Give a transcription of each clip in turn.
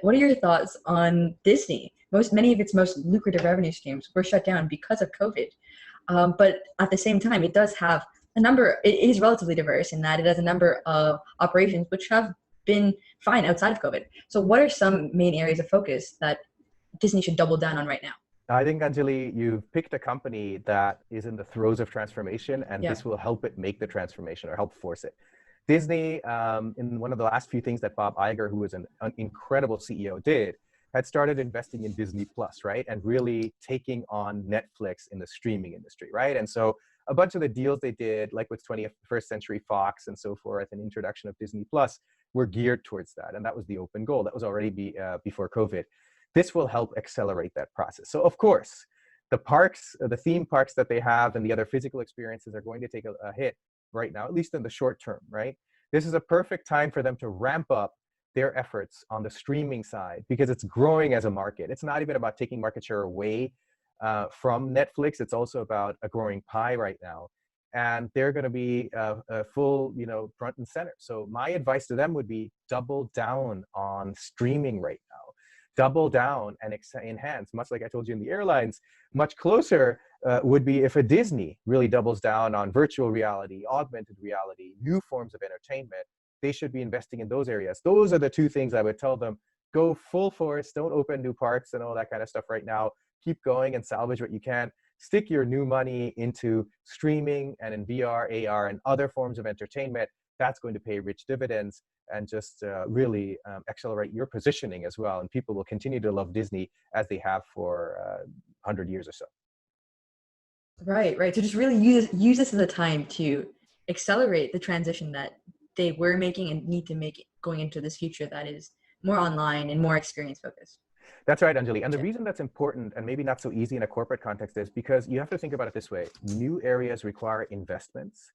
what are your thoughts on Disney? Many of its most lucrative revenue streams were shut down because of COVID. But at the same time, it does have a number, it is relatively diverse in that it has a number of operations which have been fine outside of COVID. So what are some main areas of focus that Disney should double down on right now? I think, Anjali, you've picked a company that is in the throes of transformation, and Yeah. this will help it make the transformation or help force it. Disney, in one of the last few things that Bob Iger, who was an incredible CEO, did, had started investing in Disney Plus, right? And really taking on Netflix in the streaming industry, right? And so a bunch of the deals they did, like with 21st Century Fox and so forth, and introduction of Disney Plus, were geared towards that. And that was the open goal. That was already before COVID. This will help accelerate that process. So of course, the parks, the theme parks that they have and the other physical experiences are going to take a hit right now, at least in the short term, right? This is a perfect time for them to ramp up their efforts on the streaming side because it's growing as a market. It's not even about taking market share away from Netflix. It's also about a growing pie right now. And they're going to be a full, front and center. So my advice to them would be double down on streaming right now. Double down and enhance, much like I told you in the airlines, much closer would be if a Disney really doubles down on virtual reality, augmented reality, new forms of entertainment. They should be investing in those areas. Those are the two things I would tell them. Go full force, don't open new parks and all that kind of stuff right now. Keep going and salvage what you can. Stick your new money into streaming and in VR, AR, and other forms of entertainment. That's going to pay rich dividends and just really accelerate your positioning as well. And people will continue to love Disney as they have for 100 years or so. Right, right. So just really use this as a time to accelerate the transition that they were making and need to make going into this future that is more online and more experience focused. That's right, Anjali. And the reason that's important and maybe not so easy in a corporate context is because you have to think about it this way. New areas require investments,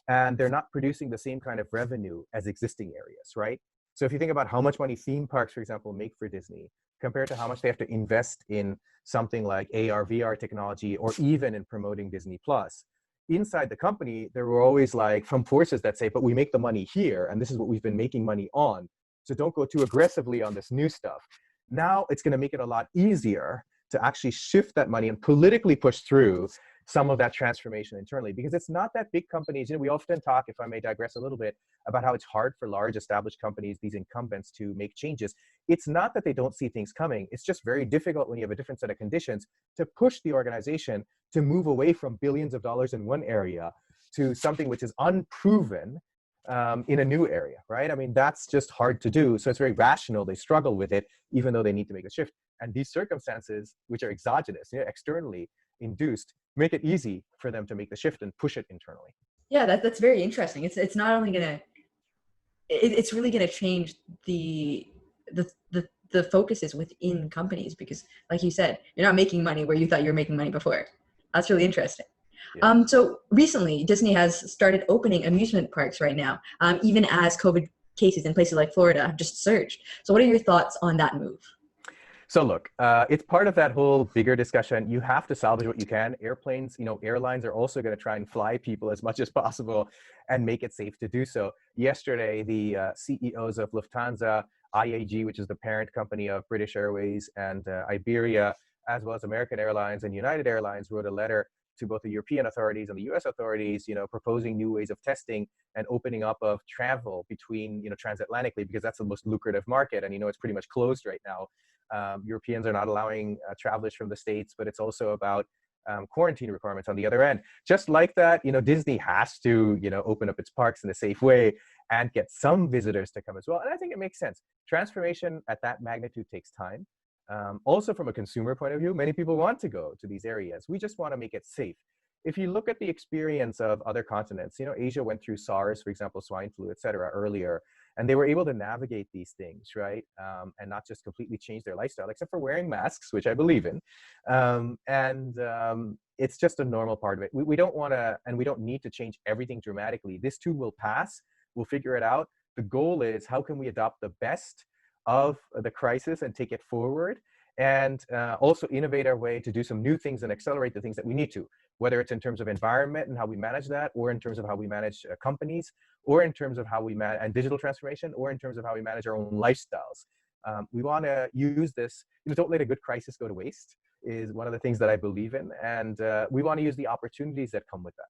and they're not producing the same kind of revenue as existing areas, right? So if you think about how much money theme parks, for example, make for Disney compared to how much they have to invest in something like AR, VR technology, or even in promoting Disney Plus, inside the company, there were always like some forces that say, but we make the money here, and this is what we've been making money on. So don't go too aggressively on this new stuff. Now it's going to make it a lot easier to actually shift that money and politically push through some of that transformation internally, because it's not that big companies, we often talk, if I may digress a little bit, about how it's hard for large established companies, these incumbents, to make changes. It's not that they don't see things coming. It's just very difficult when you have a different set of conditions to push the organization to move away from billions of dollars in one area to something which is unproven in a new area, right? I mean, that's just hard to do. So it's very rational. They struggle with it, even though they need to make a shift. And these circumstances, which are exogenous, externally induced, make it easy for them to make the shift and push it internally. Yeah, that's very interesting. It's not only gonna, it's really gonna change the focuses within companies because, like you said, you're not making money where you thought you were making money before. That's really interesting. Yeah. So recently, Disney has started opening amusement parks right now, even as COVID cases in places like Florida have just surged. So what are your thoughts on that move? So look, it's part of that whole bigger discussion. You have to salvage what you can. Airplanes, airlines are also going to try and fly people as much as possible and make it safe to do so. Yesterday, the CEOs of Lufthansa, IAG, which is the parent company of British Airways, and Iberia, as well as American Airlines and United Airlines, wrote a letter to both the European authorities and the US authorities, proposing new ways of testing and opening up of travel between, transatlantically, because that's the most lucrative market. And, it's pretty much closed right now. Europeans are not allowing travelers from the States, but it's also about quarantine requirements on the other end. Just like that, Disney has to, open up its parks in a safe way and get some visitors to come as well. And I think it makes sense. Transformation at that magnitude takes time. Also, from a consumer point of view, many people want to go to these areas. We just want to make it safe. If you look at the experience of other continents, Asia went through SARS, for example, swine flu, et cetera, earlier, and they were able to navigate these things, right? And not just completely change their lifestyle, except for wearing masks, which I believe in. It's just a normal part of it. We don't want to, and we don't need to change everything dramatically. This too will pass. We'll figure it out. The goal is, how can we adopt the best of the crisis and take it forward, and also innovate our way to do some new things and accelerate the things that we need to, whether it's in terms of environment and how we manage that, or in terms of how we manage companies, or in terms of how we manage and digital transformation, or in terms of how we manage our own lifestyles. We want to use this, don't let a good crisis go to waste is one of the things that I believe in. And we want to use the opportunities that come with that.